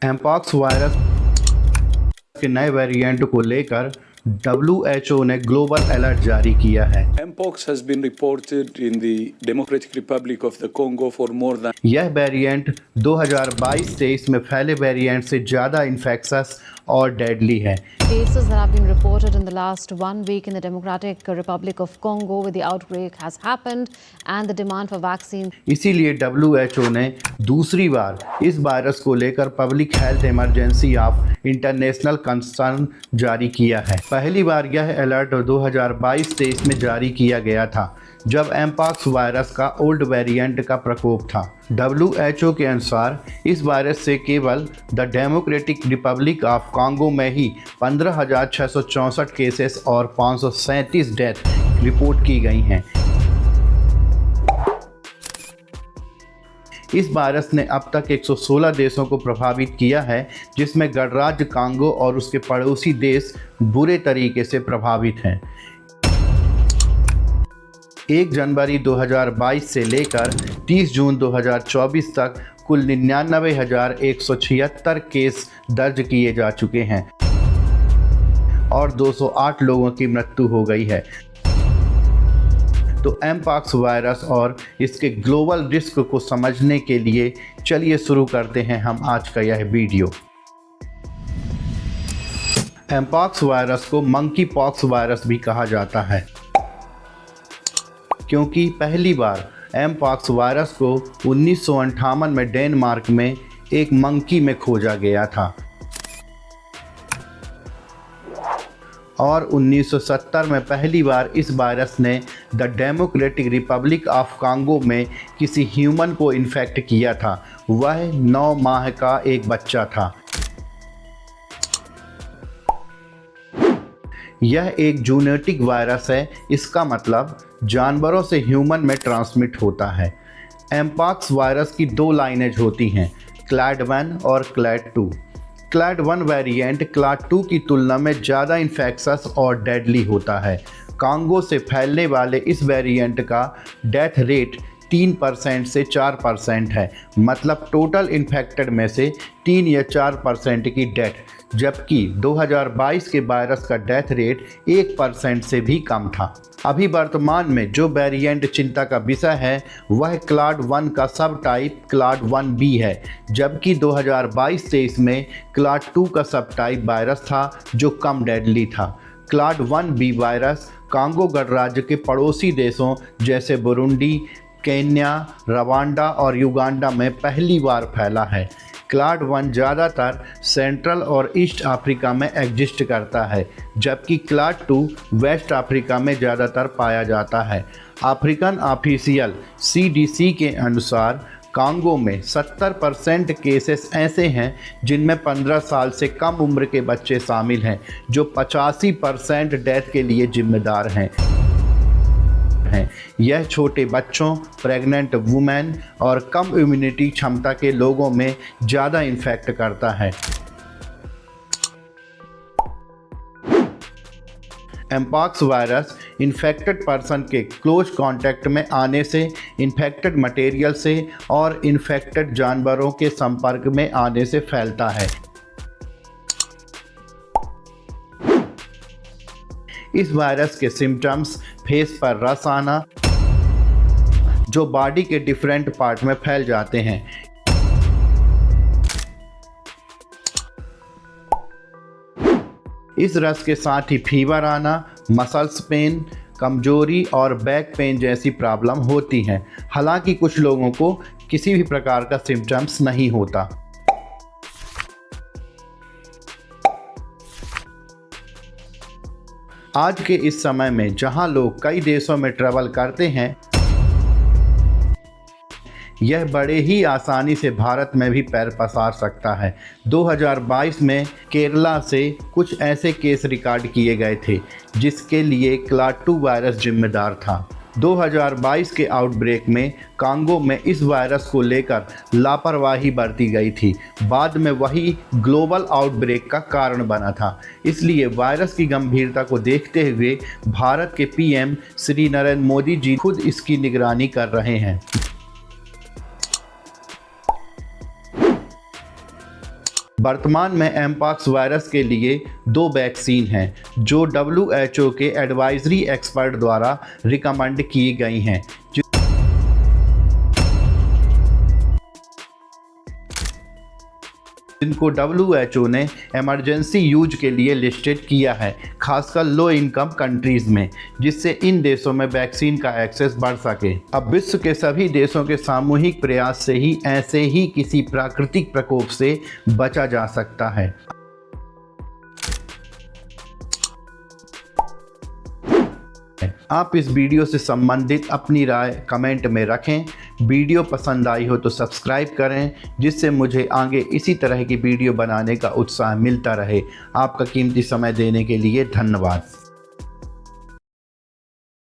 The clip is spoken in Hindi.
एमपॉक्स वायरस के नए वेरिएंट को लेकर WHO ने ग्लोबल अलर्ट जारी किया है। Mpox has been reported in the Democratic Republic of the Congo for more than यह वेरिएंट 2022-23 में फैले वेरिएंट से ज़्यादा इन्फेक्शस और डेडली है। Cases that have been reported in the last 1 week in the Democratic Republic of Congo where the outbreak has happened and the demand for vaccine. इसीलिए WHO ने दूसरी बार इस वायरस को लेकर public health emergency of international concern जारी किया है। पहली बार यह अलर्ट 2022-23 में जारी किया गया था जब एमपॉक्स वायरस का ओल्ड वेरिएंट का प्रकोप था। WHO के अनुसार इस वायरस से केवल the democratic Republic of Congo में ही 15,664 केसेस और 537 डेथ रिपोर्ट की गई हैं। इस वायरस ने अब तक 116 देशों को प्रभावित किया है, जिसमें गणराज्य कांगो और उसके पड़ोसी देश बुरे तरीके से प्रभावित हैं। 1 जनवरी 2022 से लेकर 30 जून 2024 तक कुल 99,176 केस दर्ज किए जा चुके हैं और 208 लोगों की मृत्यु हो गई है। तो एमपॉक्स वायरस और इसके ग्लोबल रिस्क को समझने के लिए चलिए शुरू करते हैं हम आज का यह वीडियो। एमपॉक्स वायरस को मंकी पॉक्स वायरस भी कहा जाता है क्योंकि पहली बार एमपॉक्स वायरस को 1958 में डेनमार्क में एक मंकी में खोजा गया था और 1970 में पहली बार इस वायरस ने the democratic Republic of Congo में किसी ह्यूमन को इन्फेक्ट किया था। वह 9 माह का एक बच्चा था। यह एक जूनोटिक वायरस है, इसका मतलब जानवरों से ह्यूमन में ट्रांसमिट होता है। एमपॉक्स वायरस की 2 लाइनेज होती हैं, क्लैड 1 और क्लैड 2। क्लैड 1 वेरिएंट क्लैड 2 की तुलना में ज़्यादा इन्फेक्शस और डेडली होता है। कांगो से फैलने वाले इस वेरिएंट का डेथ रेट 3% से 4% है, मतलब टोटल इन्फेक्टेड में से 3 या 4% की डेथ, जबकि 2022 के वायरस का डेथ रेट 1% से भी कम था। अभी वर्तमान में जो वेरिएंट चिंता का विषय है वह क्लैड 1 का सब टाइप क्लैड 1B है, जबकि 2022-23 में क्लैड 2 का सब टाइप वायरस था जो कम डेडली था। क्लैड 1B वायरस कांगो गणराज्य के पड़ोसी देशों जैसे बुरुंडी, केन्या, रवांडा और युगांडा में पहली बार फैला है। क्लैड 1 ज़्यादातर सेंट्रल और ईस्ट अफ्रीका में एग्जिस्ट करता है, जबकि क्लैड 2 वेस्ट अफ्रीका में ज़्यादातर पाया जाता है। अफ्रीकन ऑफिशियल CDC के अनुसार कांगो में 70% केसेस ऐसे हैं जिनमें 15 साल से कम उम्र के बच्चे शामिल हैं, जो 85% डेथ के लिए जिम्मेदार हैं। यह छोटे बच्चों, प्रेग्नेंट वुमेन और कम इम्यूनिटी क्षमता के लोगों में ज़्यादा इन्फेक्ट करता है। एमपॉक्स वायरस इन्फेक्टेड पर्सन के क्लोज कांटेक्ट में आने से, इन्फेक्टेड मटेरियल से और इन्फेक्टेड जानवरों के संपर्क में आने से फैलता है। इस वायरस के सिम्टम्स फेस पर रस आना, जो बॉडी के डिफरेंट पार्ट में फैल जाते हैं। इस रस के साथ ही फीवर आना, मसल्स पेन, कमजोरी और बैक पेन जैसी प्रॉब्लम होती हैं। हालांकि कुछ लोगों को किसी भी प्रकार का सिम्टम्स नहीं होता। आज के इस समय में जहां लोग कई देशों में ट्रैवल करते हैं, यह बड़े ही आसानी से भारत में भी पैर पसार सकता है। 2022 में केरला से कुछ ऐसे केस रिकॉर्ड किए गए थे जिसके लिए क्लैड 2 वायरस जिम्मेदार था। 2022 के आउटब्रेक में कांगो में इस वायरस को लेकर लापरवाही बरती गई थी। बाद में वही ग्लोबल आउटब्रेक का कारण बना था। इसलिए वायरस की गंभीरता को देखते हुए भारत के PM श्री नरेंद्र मोदी जी खुद इसकी निगरानी कर रहे हैं। वर्तमान में एमपॉक्स वायरस के लिए 2 वैक्सीन हैं जो WHO के एडवाइजरी एक्सपर्ट द्वारा रिकमेंड की गई हैं, जिनको WHO ने इमरजेंसी यूज के लिए लिस्टेड किया है, खासकर लो इनकम कंट्रीज़ में, जिससे इन देशों में वैक्सीन का एक्सेस बढ़ सके। अब विश्व के सभी देशों के सामूहिक प्रयास से ही ऐसे ही किसी प्राकृतिक प्रकोप से बचा जा सकता है। आप इस वीडियो से संबंधित अपनी राय कमेंट में रखें। वीडियो पसंद आई हो तो सब्सक्राइब करें, जिससे मुझे आगे इसी तरह की वीडियो बनाने का उत्साह मिलता रहे। आपका कीमती समय देने के लिए धन्यवाद।